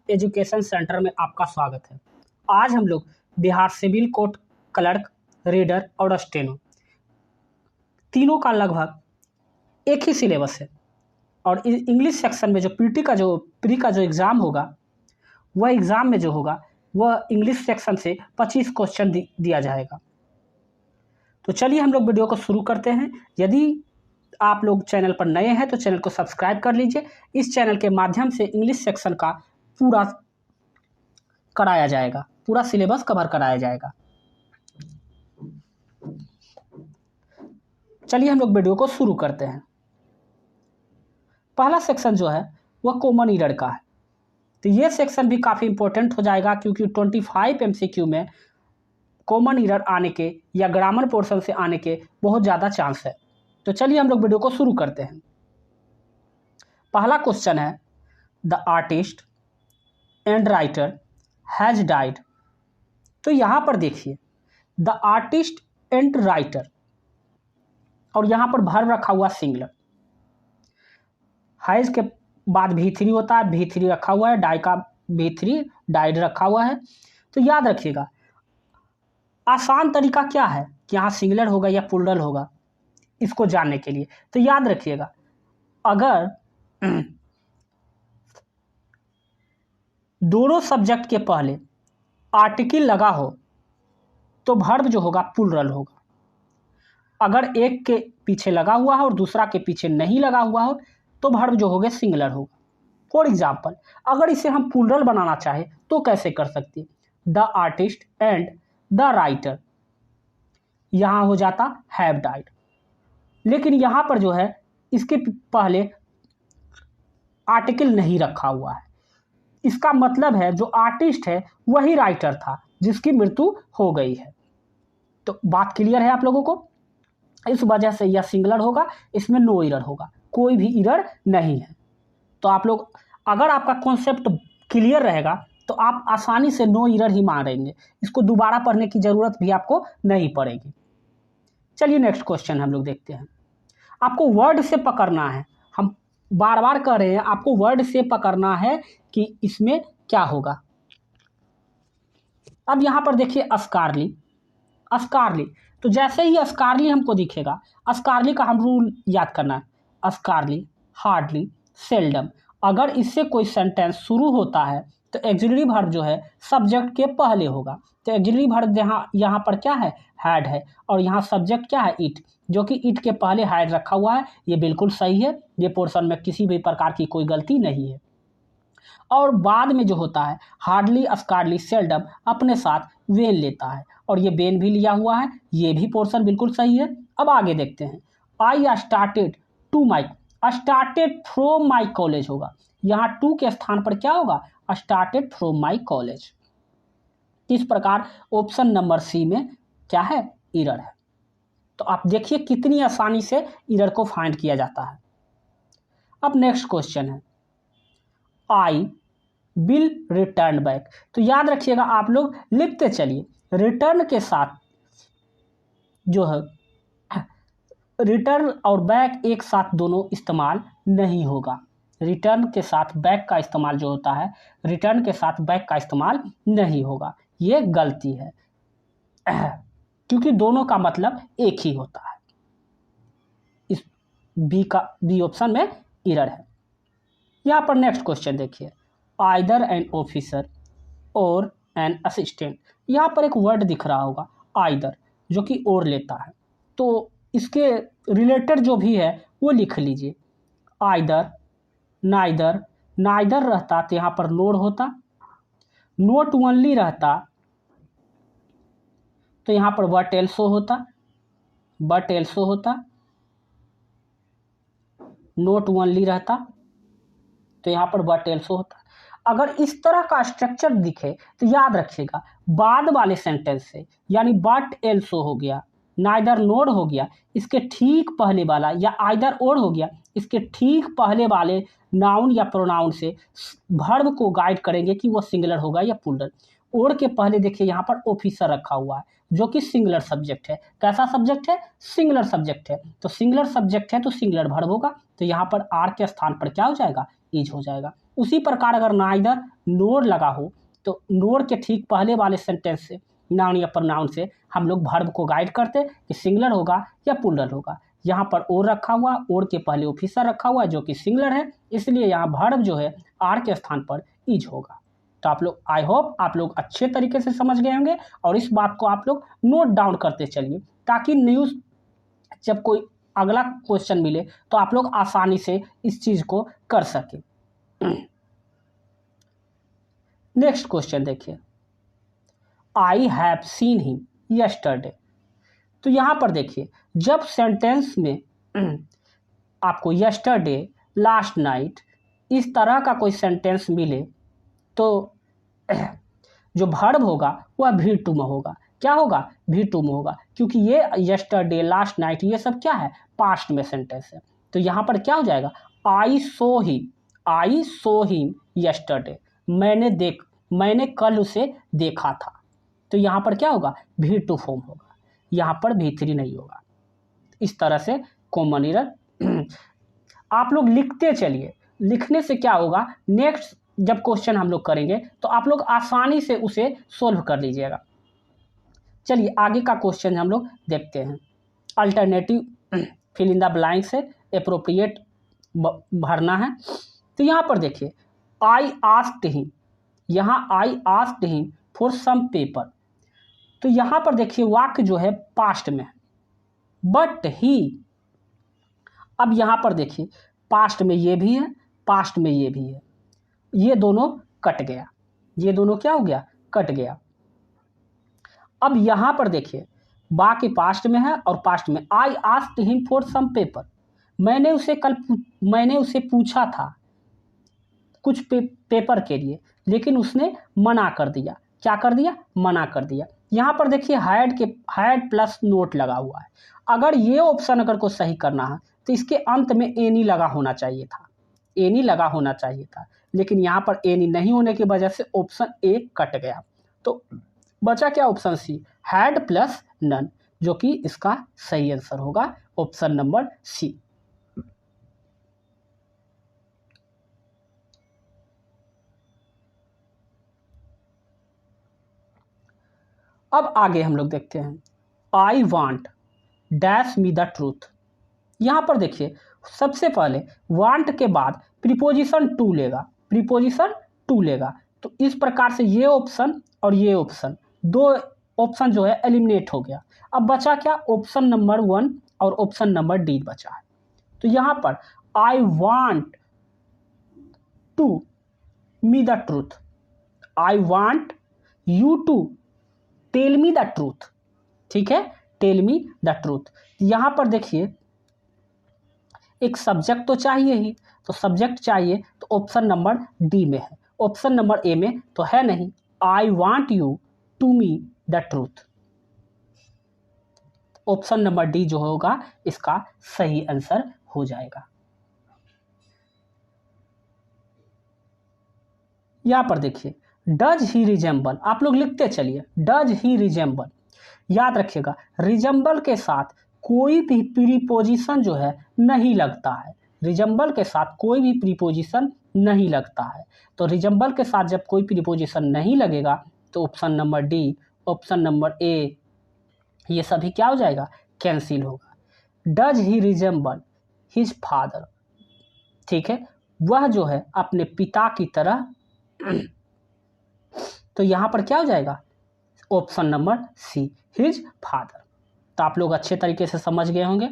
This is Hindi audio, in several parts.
एजुकेशन सेंटर में आपका स्वागत है। आज हम लोग Bihar civil court clerk, reader और स्टेनो तीनों का लगभग एक ही सिलेबस है और इंग्लिश सेक्शन में जो प्री का जो एग्ज़ाम होगा वह एग्ज़ाम में जो होगा वह इंग्लिश सेक्शन से 25 क्वेश्चन दिया जाएगा। तो चलिए हम लोग वीडियो को शुरू करते हैं। यदि आप लोग चैनल पर नए हैं तो चैनल को सब्सक्राइब कर लीजिए। इस चैनल के माध्यम से इंग्लिश सेक्शन का पूरा कराया जाएगा, पूरा सिलेबस कवर कराया जाएगा। चलिए हम लोग वीडियो को शुरू करते हैं। पहला सेक्शन जो है वह कॉमन ईरर का है। तो ये सेक्शन भी काफ़ी इंपॉर्टेंट हो जाएगा क्योंकि 25 MCQ में कॉमन ईरर आने के या ग्रामर पोर्शन से आने के बहुत ज़्यादा चांस है। तो चलिए हम लोग वीडियो को शुरू करते हैं। पहला क्वेश्चन है, the artist and writer has died. तो यहाँ पर देखिए, द आर्टिस्ट एंड राइटर और यहाँ पर वर्ब रखा हुआ सिंगुलर। हैज के बाद V3 होता है, V3 रखा हुआ है, डाई का V3 डाइड रखा हुआ है। तो याद रखिएगा, आसान तरीका क्या है कि यहाँ सिंगुलर होगा या प्लूरल होगा इसको जानने के लिए। तो याद रखिएगा, अगर दोनों सब्जेक्ट के पहले आर्टिकल लगा हो तो वर्ब जो होगा प्लूरल होगा। अगर एक के पीछे लगा हुआ है और दूसरा के पीछे नहीं लगा हुआ हो तो वर्ब जो होगा सिंगुलर होगा। फॉर एग्जाम्पल, अगर इसे हम प्लूरल बनाना चाहे तो कैसे कर सकते हैं? The artist and the writer, यहाँ हो जाता हैव डाइड। लेकिन यहाँ पर जो है इसके पहले आर्टिकल नहीं रखा हुआ है। इसका मतलब है जो आर्टिस्ट है वही राइटर था जिसकी मृत्यु हो गई है। तो बात क्लियर है आप लोगों को? इस वजह से यह सिंगुलर होगा, इसमें नो एरर होगा, कोई भी एरर नहीं है। तो आप लोग, अगर आपका कॉन्सेप्ट क्लियर रहेगा तो आप आसानी से नो एरर ही मानेंगे, इसको दोबारा पढ़ने की ज़रूरत भी आपको नहीं पड़ेगी। चलिए नेक्स्ट क्वेश्चन हम लोग देखते हैं। आपको वर्ड से पकड़ना है, हम बार बार कह रहे हैं आपको वर्ड से पकड़ना है कि इसमें क्या होगा। अब यहाँ पर देखिए अस्कारली, अस्कारली। तो जैसे ही अस्कारली हमको दिखेगा, अस्कारली का हम रूल याद करना है, अस्कारली, हार्डली, सेल्डम। अगर इससे कोई सेंटेंस शुरू होता है तो ऑक्सिलरी वर्ब जो है सब्जेक्ट के पहले होगा। तो ऑक्सिलरी वर्ब यहाँ पर क्या है? हैड है, और यहाँ सब्जेक्ट क्या है? इट, जो कि इट के पहले हैड रखा हुआ है। ये बिल्कुल सही है, ये पोर्शन में किसी भी प्रकार की कोई गलती नहीं है। और बाद में जो होता है हार्डली, अस्कारली, सेल्डम अपने साथ वेन लेता है और ये वेन भी लिया हुआ है, ये भी पोर्शन बिल्कुल सही है। अब आगे देखते हैं। I started to my, started from my college होगा, यहाँ टू के स्थान पर क्या होगा? Started from my college. इस प्रकार ऑप्शन नंबर सी में क्या है? एरर है। तो आप देखिए कितनी आसानी से एरर को फाइंड किया जाता है। अब नेक्स्ट क्वेश्चन है, आई विल रिटर्न बैक। तो याद रखिएगा, आप लोग लिखते चलिए, रिटर्न के साथ जो है रिटर्न और बैक एक साथ दोनों इस्तेमाल नहीं होगा। रिटर्न के साथ बैक का इस्तेमाल जो होता है, रिटर्न के साथ बैक का इस्तेमाल नहीं होगा, ये गलती है क्योंकि दोनों का मतलब एक ही होता है। इस बी ऑप्शन में एरर है। यहाँ पर नेक्स्ट क्वेश्चन देखिए, आइदर एन ऑफिसर और एन असिस्टेंट। यहाँ पर एक वर्ड दिख रहा होगा आइदर, जो कि और लेता है, तो इसके रिलेटेड जो भी है वो लिख लीजिए। आइदर, नाइदर, नाइदर रहता तो यहाँ पर नोर होता, नोट ओनली रहता तो यहाँ पर बट एल्सो होता, बट एल्सो होता, नोट ओनली रहता तो यहाँ पर बट एल्सो होता। अगर इस तरह का स्ट्रक्चर दिखे तो याद रखिएगा, बाद वाले सेंटेंस से, यानी बट एल्सो हो गया, नाइदर नोर हो गया, इसके ठीक पहले वाला, या आइदर और हो गया, इसके ठीक पहले वाले नाउन या प्रोनाउन से वर्ब को गाइड करेंगे कि वो सिंगुलर होगा या प्लूरल। और के पहले देखिए यहाँ पर ऑफिसर रखा हुआ है जो कि सिंगुलर सब्जेक्ट है। कैसा सब्जेक्ट है? सिंगुलर सब्जेक्ट है। तो सिंगुलर सब्जेक्ट है तो सिंगुलर वर्ब होगा, तो यहाँ पर आर के स्थान पर क्या हो जाएगा? इज हो जाएगा। उसी प्रकार अगर नाइदर नोर लगा हो तो नोर के ठीक पहले वाले सेंटेंस से नाउन या प्रोनाउन से हम लोग वर्ब को गाइड करते कि सिंगुलर होगा या प्लूरल होगा। यहाँ पर और रखा हुआ, और के पहले ऑफिसर रखा हुआ जो कि सिंगुलर है, इसलिए यहाँ वर्ब जो है आर के स्थान पर इज होगा। तो आप लोग, आई होप आप लोग अच्छे तरीके से समझ गए होंगे और इस बात को आप लोग नोट डाउन करते चलिए, ताकि न्यूज़ जब कोई अगला क्वेश्चन मिले तो आप लोग आसानी से इस चीज़ को कर सकें। नेक्स्ट क्वेश्चन देखिए, I have seen him yesterday. तो यहाँ पर देखिए, जब सेंटेंस में आपको यस्टरडे, लास्ट नाइट इस तरह का कोई सेंटेंस मिले तो जो वर्ब होगा वह भी टू में होगा। क्या होगा? भी टू में होगा, क्योंकि ये यस्टरडे, लास्ट नाइट ये सब क्या है? पास्ट में सेंटेंस है। तो यहाँ पर क्या हो जाएगा? आई सो हिम यस्टरडे, मैंने कल उसे देखा था। तो यहाँ पर क्या होगा? भी टू फॉर्म होगा, यहाँ पर भी थ्री नहीं होगा। इस तरह से कॉमन एरर आप लोग लिखते चलिए। लिखने से क्या होगा, नेक्स्ट जब क्वेश्चन हम लोग करेंगे तो आप लोग आसानी से उसे सोल्व कर लीजिएगा। चलिए आगे का क्वेश्चन हम लोग देखते हैं। Alternative fill in the blank से एप्रोप्रिएट भरना है। तो यहाँ पर देखिए, आई आस्क्ड हिम, यहाँ I asked him for some paper. तो यहाँ पर देखिए वाक्य जो है पास्ट में है, बट ही, अब यहाँ पर देखिए पास्ट में ये भी है, पास्ट में ये भी है, ये दोनों कट गया, ये दोनों क्या हो गया? कट गया। अब यहाँ पर देखिए बाकी पास्ट में है और पास्ट में, I asked him for some paper, मैंने उसे पूछा था कुछ पेपर के लिए, लेकिन उसने मना कर दिया। क्या कर दिया? मना कर दिया। यहाँ पर देखिए हैड प्लस नोट लगा हुआ है। अगर ये ऑप्शन अगर को सही करना है तो इसके अंत में एनी लगा होना चाहिए था, एनी लगा होना चाहिए था, लेकिन यहाँ पर एनी नहीं होने की वजह से ऑप्शन ए कट गया। तो बचा क्या? Option C, had plus none, जो कि इसका सही आंसर होगा ऑप्शन नंबर सी। अब आगे हम लोग देखते हैं, I want dash me the truth. यहाँ पर देखिए सबसे पहले वांट के बाद प्रीपोजिशन टू लेगा, प्रीपोजिशन टू लेगा। तो इस प्रकार से ये ऑप्शन और ये ऑप्शन, दो ऑप्शन जो है एलिमिनेट हो गया। अब बचा क्या? ऑप्शन नंबर 1 और ऑप्शन नंबर डी बचा है। तो यहाँ पर I want to me the truth, I want you to tell me the truth. ठीक है, टेल मी द ट्रूथ। यहाँ पर देखिए एक सब्जेक्ट तो चाहिए ही, तो सब्जेक्ट चाहिए तो ऑप्शन नंबर डी में है, ऑप्शन नंबर ए में तो है नहीं। I want you to me the truth, option number D जो होगा इसका सही आंसर हो जाएगा। यहाँ पर देखिए डज ही रिजेंबल, आप लोग लिखते चलिए, डज ही रिजेंबल। याद रखिएगा रिजेंबल के साथ कोई भी प्रीपोजिशन जो है नहीं लगता है, रिजेंबल के साथ कोई भी प्रीपोजिशन नहीं लगता है। तो रिजेंबल के साथ जब कोई प्रीपोजिशन नहीं लगेगा तो option number D, option number A, ये सभी क्या हो जाएगा? कैंसिल होगा। Does he resemble his father, ठीक है, वह जो है अपने पिता की तरह, तो यहाँ पर क्या हो जाएगा? Option number C, his father. तो आप लोग अच्छे तरीके से समझ गए होंगे।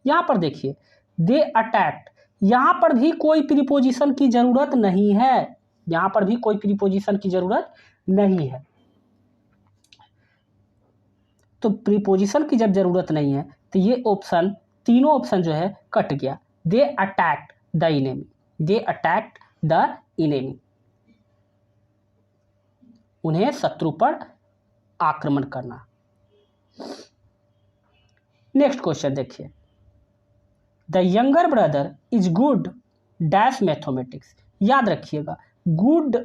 यहाँ पर देखिए दे अटैक्ट, यहाँ पर भी कोई प्रीपोजिशन की जरूरत नहीं है, यहाँ पर भी कोई प्रीपोजिशन की जरूरत नहीं है। तो प्रीपोजिशन की जब जरूरत नहीं है तो ये ऑप्शन, तीनों ऑप्शन जो है कट गया। They attacked the enemy, they attacked the enemy, उन्हें शत्रु पर आक्रमण करना। नेक्स्ट क्वेश्चन देखिए, the younger brother is good dash mathematics. याद रखिएगा गुड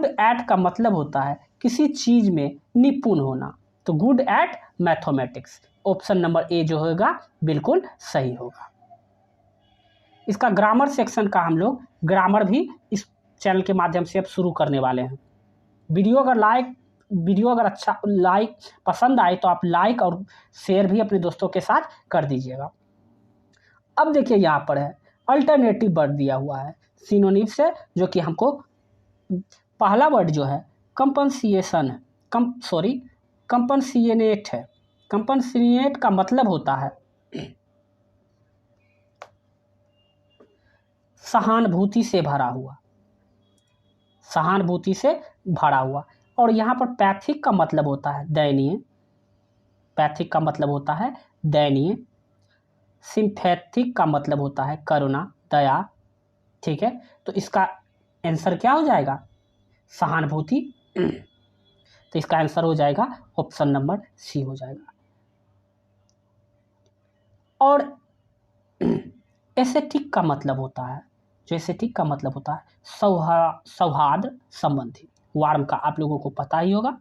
एट का मतलब होता है किसी चीज में निपुण होना, तो good at mathematics, option number A जो होगा बिल्कुल सही होगा। इसका ग्रामर सेक्शन का हम लोग ग्रामर भी इस चैनल के माध्यम से अब शुरू करने वाले हैं। वीडियो अगर अच्छा पसंद आए तो आप लाइक और शेयर भी अपने दोस्तों के साथ कर दीजिएगा। अब देखिए यहाँ पर है अल्टरनेटिव वर्ड दिया हुआ है सिनोनिम से, जो कि हमको पहला वर्ड जो है कंपनसिएशन है, कंपनसिएनेट है। कंपनसिएनेट का मतलब होता है सहानुभूति से भरा हुआ, सहानुभूति से भरा हुआ। और यहाँ पर पैथिक का मतलब होता है दयनीय, पैथिक का मतलब होता है दयनीय। सिंपैथिक का मतलब होता है करुणा, दया। ठीक है, तो इसका आंसर क्या हो जाएगा? सहानुभूति। तो इसका आंसर हो जाएगा ऑप्शन नंबर सी हो जाएगा। और एस्थेटिक का मतलब होता है, जो एस्थेटिक का मतलब होता है सौहार्द संबंधी, वार्म का आप लोगों को पता ही होगा।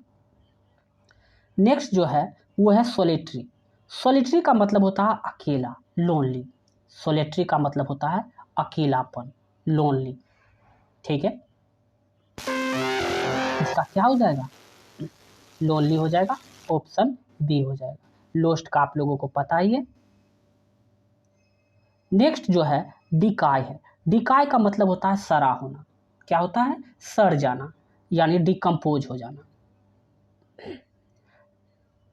नेक्स्ट जो है वो है सोलिटरी। सोलिटरी का मतलब होता है अकेला, लोनली। सोलिटरी का मतलब होता है अकेलापन, लोनली। ठीक है, इसका क्या हो जाएगा? लोनली हो जाएगा, ऑप्शन बी हो जाएगा। लोस्ट का आप लोगों को पता ही है। नेक्स्ट जो है डिकाय है। डिकाय का मतलब होता है सड़ा होना। क्या होता है? सड़ जाना, यानी डिकम्पोज हो जाना।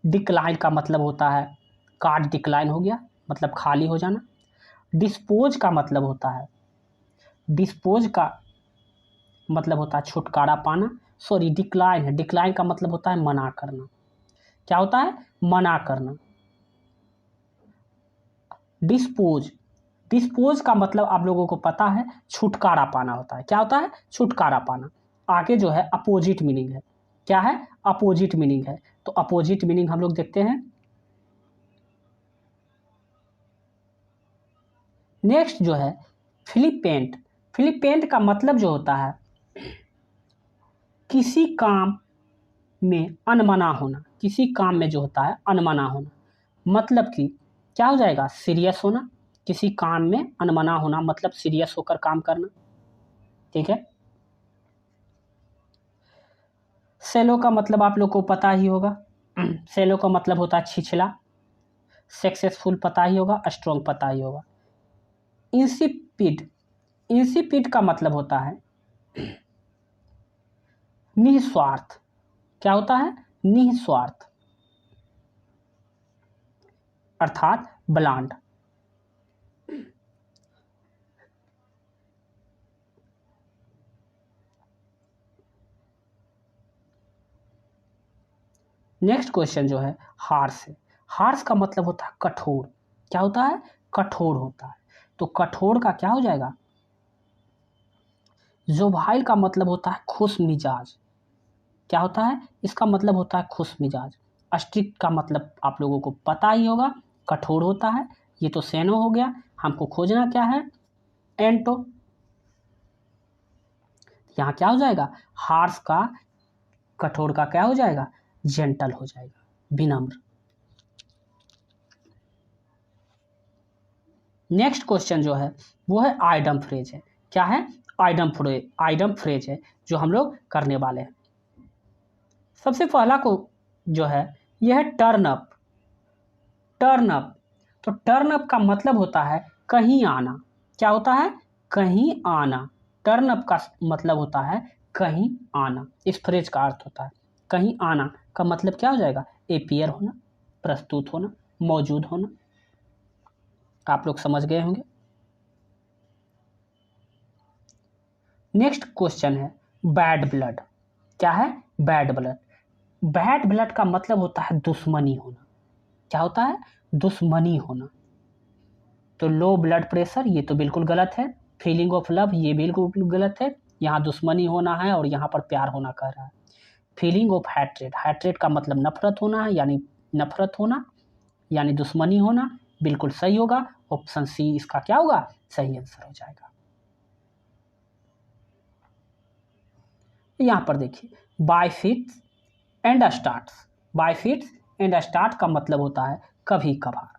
डिक्लाइन का मतलब होता है कार्ड डिक्लाइन हो गया, मतलब खाली हो जाना। डिस्पोज का मतलब होता है, डिस्पोज का मतलब होता है छुटकारा पाना। सॉरी, डिक्लाइन है, डिक्लाइन का मतलब होता है मना करना। क्या होता है? मना करना। डिस्पोज, डिस्पोज का मतलब आप लोगों को पता है छुटकारा पाना होता है। क्या होता है? छुटकारा पाना। आगे जो है अपोजिट मीनिंग है। क्या है? अपोजिट मीनिंग है। तो अपोजिट मीनिंग हम लोग देखते हैं। नेक्स्ट जो है फिलिपेंट। फिलिपेंट का मतलब जो होता है किसी काम में अनमना होना। किसी काम में जो होता है अनमना होना, मतलब कि क्या हो जाएगा? सीरियस होना। किसी काम में अनमना होना मतलब सीरियस होकर काम करना। ठीक है, सेलो का मतलब आप लोग को पता ही होगा। सेलो का मतलब होता है छिछला। सक्सेसफुल पता ही होगा, स्ट्रॉन्ग पता ही होगा। इंसिपिड, इंसिपिड का मतलब होता है निस्वार्थ। क्या होता है? निस्वार्थ, अर्थात ब्लांड। नेक्स्ट क्वेश्चन जो है हार्श है। हार्श का मतलब होता है कठोर। क्या होता है? कठोर होता है। तो कठोर का क्या हो जाएगा? जोभाइल का मतलब होता है खुश मिजाज। क्या होता है? इसका मतलब होता है खुश मिजाज। स्ट्रिक्ट का मतलब आप लोगों को पता ही होगा, कठोर होता है। ये तो सेनो हो गया। हमको खोजना क्या है? एंटो। यहाँ क्या हो जाएगा? हार्श का, कठोर का क्या हो जाएगा? जेंटल हो जाएगा, विनम्र। नेक्स्ट क्वेश्चन जो है वो है आइडम फ्रेज है। क्या है? आइडम फ्रेज, आइडम फ्रेज है जो हम लोग करने वाले हैं। सबसे पहला को जो है यह है टर्न अप। टर्न अप, तो टर्न अप का मतलब होता है कहीं आना। क्या होता है? कहीं आना। टर्न अप का मतलब होता है कहीं आना। इस फ्रेज का अर्थ होता है कहीं आना। का मतलब क्या हो जाएगा? एपियर होना, प्रस्तुत होना, मौजूद होना। आप लोग समझ गए होंगे। नेक्स्ट क्वेश्चन है बैड ब्लड। क्या है? Bad blood. बैड ब्लड का मतलब होता है दुश्मनी होना। क्या होता है? दुश्मनी होना। तो लो ब्लड प्रेशर, ये तो बिल्कुल गलत है। फीलिंग ऑफ लव, ये बिल्कुल गलत है। यहाँ दुश्मनी होना है और यहाँ पर प्यार होना कह रहा है। फीलिंग ऑफ हैट्रेड, हैट्रेड का मतलब नफरत होना है, यानी नफरत होना, यानी दुश्मनी होना। बिल्कुल सही होगा, ऑप्शन सी इसका क्या होगा? सही आंसर हो जाएगा। यहाँ पर देखिए bye fits and starts. Bye fits and start का मतलब होता है कभी कभार।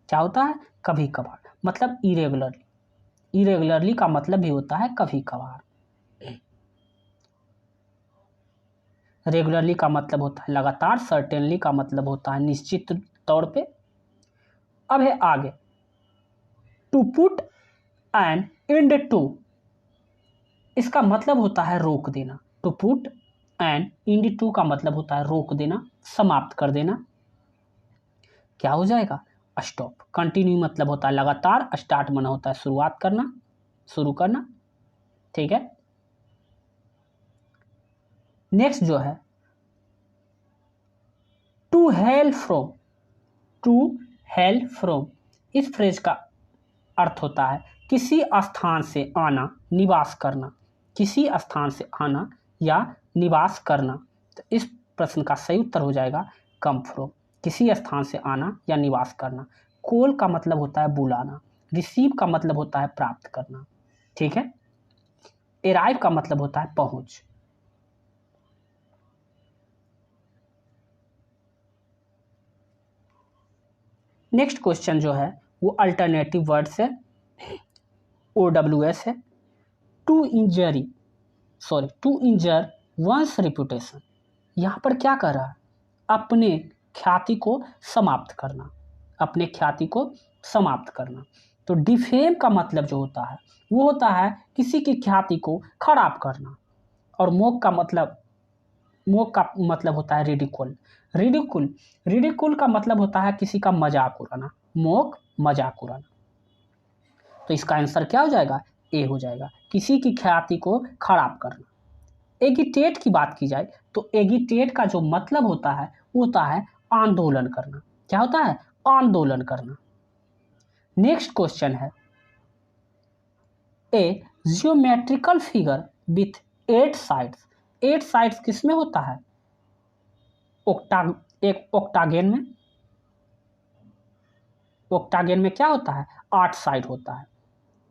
क्या होता है? कभी कभार, मतलब इरेगुलरली। इरेगुलरली का मतलब भी होता है कभी कभार। रेगुलरली का मतलब होता है लगातार, सर्टेनली का मतलब होता है निश्चित तौर पे। अब है आगे, to put an end to, इसका मतलब होता है रोक देना। To put an end to का मतलब होता है रोक देना, समाप्त कर देना। क्या हो जाएगा? स्टॉप। कंटिन्यू मतलब होता है लगातार, स्टार्ट माना होता है शुरुआत करना, शुरू करना। ठीक है, नेक्स्ट जो है to hail from. To hail from, इस फ्रेज का अर्थ होता है किसी स्थान से आना, निवास करना। किसी स्थान से आना या निवास करना। तो इस प्रश्न का सही उत्तर हो जाएगा कम फ्रॉम। किसी स्थान से आना या निवास करना। कॉल का मतलब होता है बुलाना। रिसीव का मतलब होता है प्राप्त करना। ठीक है, अराइव का मतलब होता है पहुंच। नेक्स्ट क्वेश्चन जो है वो अल्टरनेटिव वर्ड से OWS है। टू इंजर वंस रिपुटेशन, यहाँ पर क्या कर रहा है? अपने ख्याति को समाप्त करना। अपने ख्याति को समाप्त करना। तो डिफेम का मतलब जो होता है वो होता है किसी की ख्याति को खराब करना। और मोक का मतलब होता है रिडिकुल। रिडिकुल का मतलब होता है किसी का मजाक उड़ाना। मोक, मजाक उड़ाना। तो इसका आंसर क्या हो जाएगा? ए हो जाएगा, किसी की ख्याति को खराब करना। एगिटेट की बात की जाए तो एगिटेट का जो मतलब होता है वो होता है आंदोलन करना। क्या होता है? आंदोलन करना। नेक्स्ट क्वेश्चन है, a geometrical figure with 8 sides. 8 sides किसमें होता है? एक ऑक्टागन में। ऑक्टागन में क्या होता है? 8 साइड होता है।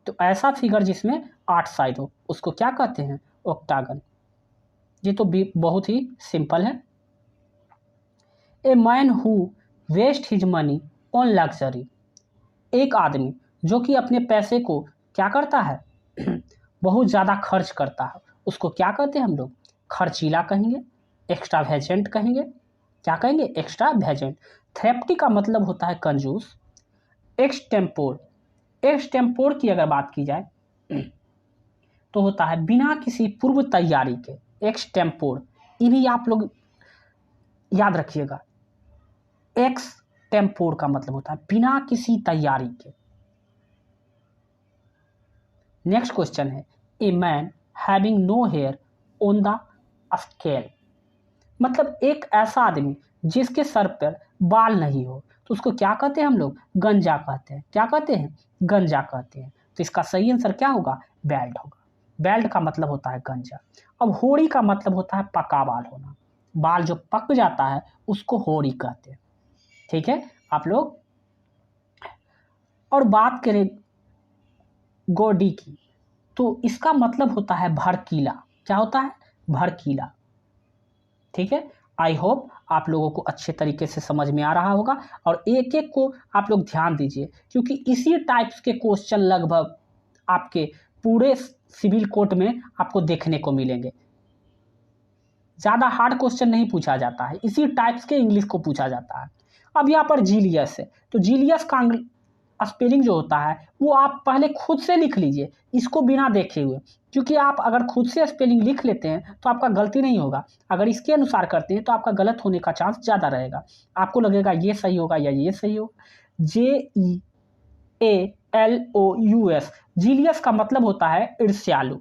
तो ऐसा फिगर जिसमें 8 साइड हो उसको क्या कहते हैं? ऑक्टागन। ये तो बहुत ही सिंपल है। A man who waste his money on luxury, एक आदमी जो कि अपने पैसे को क्या करता है? बहुत ज़्यादा खर्च करता है, उसको क्या कहते हैं हम लोग? खर्चीला कहेंगे, एक्स्ट्रावेजेंट कहेंगे। क्या कहेंगे? एक्स्ट्रावेजेंट। थ्रेफ्टी का मतलब होता है कंजूस। एक्सटेम्पोर की अगर बात की जाए तो होता है बिना किसी पूर्व तैयारी के। एक्सटेम्पोर, ये भी आप लोग याद रखिएगा। एक्सटेम्पोर का मतलब होता है बिना किसी तैयारी के। नेक्स्ट क्वेश्चन है, a man having no hair on the scale, मतलब एक ऐसा आदमी जिसके सर पर बाल नहीं हो तो उसको क्या कहते हैं हम लोग? गंजा कहते हैं। क्या कहते हैं? गंजा कहते हैं। तो इसका सही आंसर क्या होगा? बेल्ट होगा। बेल्ट का मतलब होता है गंजा। अब होड़ी का मतलब होता है पका बाल होना। बाल जो पक जाता है उसको होड़ी कहते हैं। ठीक है आप लोग। और बात करें गोडी की तो इसका मतलब होता है भड़कीला। क्या होता है? भड़कीला। ठीक है, आई होप आप लोगों को अच्छे तरीके से समझ में आ रहा होगा। और एक एक को आप लोग ध्यान दीजिए क्योंकि इसी टाइप्स के क्वेश्चन लगभग आपके पूरे सिविल कोर्ट में आपको देखने को मिलेंगे। ज़्यादा हार्ड क्वेश्चन नहीं पूछा जाता है, इसी टाइप्स के इंग्लिश को पूछा जाता है। अब यहाँ पर जीलियस है तो जीलियस का स्पेलिंग जो होता है वो आप पहले खुद से लिख लीजिए, इसको बिना देखे हुए, क्योंकि आप अगर खुद से स्पेलिंग लिख लेते हैं तो आपका गलती नहीं होगा। अगर इसके अनुसार करते हैं तो आपका गलत होने का चांस ज़्यादा रहेगा। आपको लगेगा ये सही होगा या ये सही होगा। JEALOUS, जीलियस का मतलब होता है ईर्ष्यालु।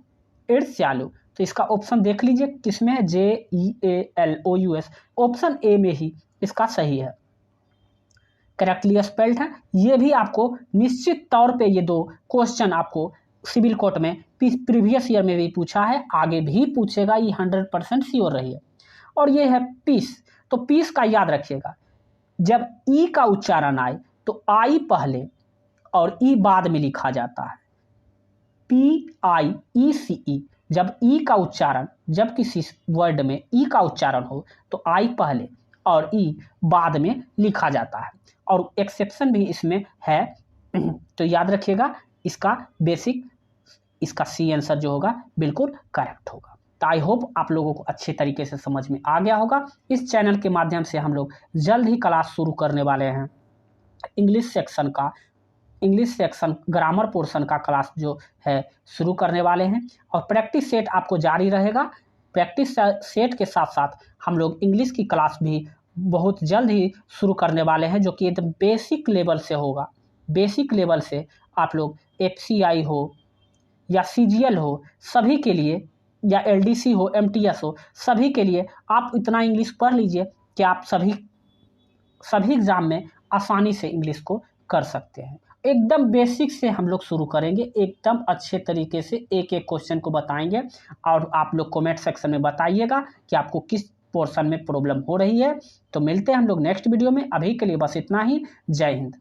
ईर्ष्यालु, तो इसका ऑप्शन देख लीजिए किसमें है? JEALOUS, ऑप्शन ए में ही इसका सही है, करेक्टली स्पेल्ड है। ये भी आपको निश्चित तौर पे ये दो क्वेश्चन आपको सिविल कोर्ट में प्रीवियस ईयर में भी पूछा है, आगे भी पूछेगा, ये 100% श्योर रही है। और ये है पीस, तो पीस का याद रखिएगा, जब ई का उच्चारण आए तो आई पहले और ई बाद में लिखा जाता है। PIECE, जब ई का उच्चारण, जब किसी वर्ड में ई का उच्चारण हो तो आई पहले और ई बाद में लिखा जाता है। और एक्सेप्शन भी इसमें है, तो याद रखिएगा, इसका बेसिक इसका सी आंसर जो होगा बिल्कुल करेक्ट होगा। तो आई होप आप लोगों को अच्छे तरीके से समझ में आ गया होगा। इस चैनल के माध्यम से हम लोग जल्द ही क्लास शुरू करने वाले हैं। इंग्लिश सेक्शन ग्रामर पोर्शन का क्लास जो है शुरू करने वाले हैं, और प्रैक्टिस सेट आपको जारी रहेगा। प्रैक्टिस सेट के साथ साथ हम लोग इंग्लिश की क्लास भी बहुत जल्द ही शुरू करने वाले हैं, जो कि एकदम बेसिक लेवल से होगा। बेसिक लेवल से आप लोग FCI हो या CGL हो, सभी के लिए, या LDC हो, MTS हो, सभी के लिए आप इतना इंग्लिश पढ़ लीजिए कि आप सभी एग्ज़ाम में आसानी से इंग्लिश को कर सकते हैं। एकदम बेसिक से हम लोग शुरू करेंगे, एकदम अच्छे तरीके से एक एक क्वेश्चन को बताएंगे, और आप लोग कमेंट सेक्शन में बताइएगा कि आपको किस पोर्शन में प्रॉब्लम हो रही है। तो मिलते हैं हम लोग नेक्स्ट वीडियो में। अभी के लिए बस इतना ही। जय हिंद।